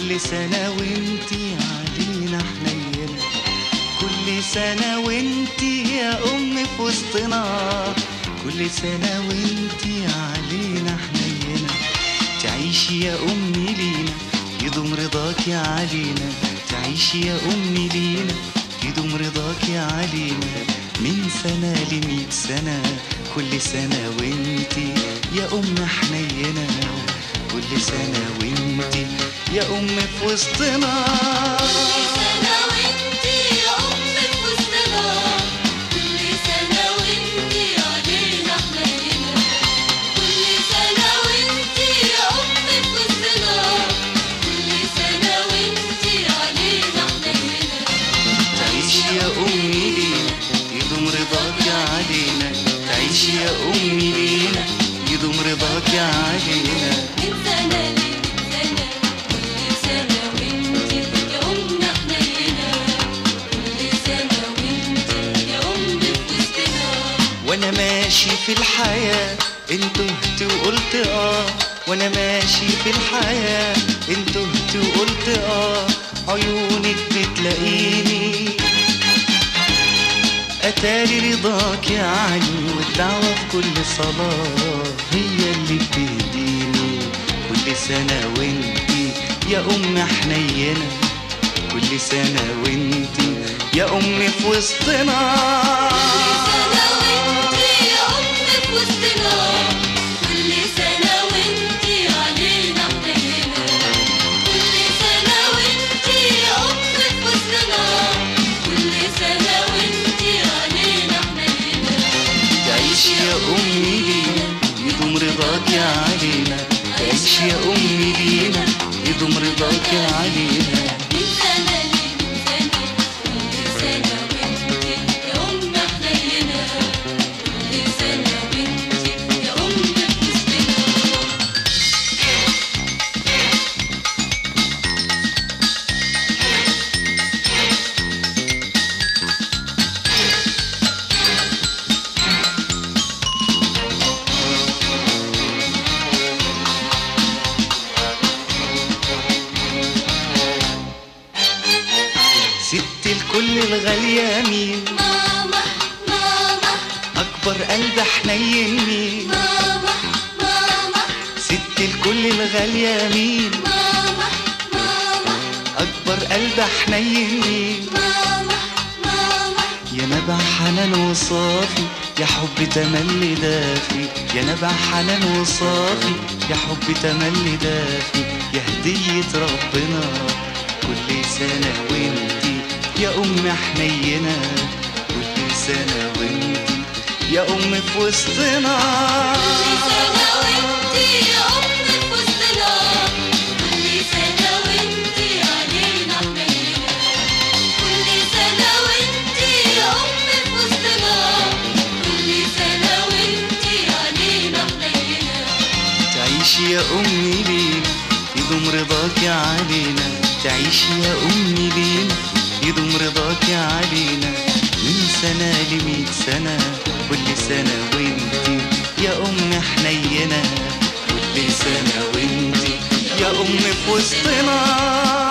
كل سنة وانتي علينا حنينة، كل سنة وانتي يا أم في وسطنا، كل سنة وانتي علينا حنينة. تعيشي يا أمي لينا يدوم رضاكي علينا، تعيشي يا أمي لينا يدوم رضاكي علينا. من سنة ل100 سنة كل سنة وانتي يا أم حنينة، كل سنة وانتي يا أم في وسطنا. كل سنة وانتي يا أم في وسطنا، كل سنة وانتي علينا حنينة، كل سنة وانتي يا أم في وسطنا، كل سنة وانتي علينا حنينة. تعيشي يا أمي لينا يدوم رضاكي علينا، تعيشي يا أمي لينا يدوم رضاكي علينا. من سنة ل100 سنة كل سنة وانتي يا أم حنينة، كل سنة وانتي يا أم في وسطنا. وانا ماشي في الحياة انت تهت وقلت وانا ماشي في الحياة انت تهت وقلت عيونك بتلاقيني، اتاري رضاكي عني والدعوة في كل صلاة هي اللي بتهديني. كل سنة وانتي يا أم حنينة، كل سنة وانتي يا أم في وسطنا. كل سنة وانتي يا أم في وسطنا، كل سنة وانتي علينا حنينة، كل سنة وانتي يا أم في وسطنا، كل سنة وانتي علينا حنينة. تعيشي يا أمي لينا يدوم رضاكي علينا، تعيشي يا أمي لينا يدوم رضاكي علينا. من سنة ل100 سنة كل سنة وانتي يا أم حنينة، كل سنة وانتي يا أم في وسطنا. ست الكل الغالية مين؟ ماما ماما أكبر قلب حنين مين؟ ماما ماما ست الكل الغالية مين؟ ماما ماما أكبر قلب حنين مين؟ ماما ماما يا نبع حنان وصافي يا حب تملي دافي، يا نبع حنان وصافي يا حب تملي دافي. يا هدية ربنا كل سنة وانتي يا أم حنينة، كل سنة وانتي يا أم في وسطنا. كل سنة وانتي يا أم في وسطنا، كل سنة وانتي علينا حنينة، كل سنة وانتي يا أم في وسطنا، كل سنة وانتي علينا حنينة. تعيشي يا أمي لينا يدوم رضاكي علينا، تعيشي يا أمي لينا يدوم رضاكي علينا. من سنة ل100 سنة كل سنة وانتي يا أم حنينة، كل سنة وانتي يا أم في وسطنا.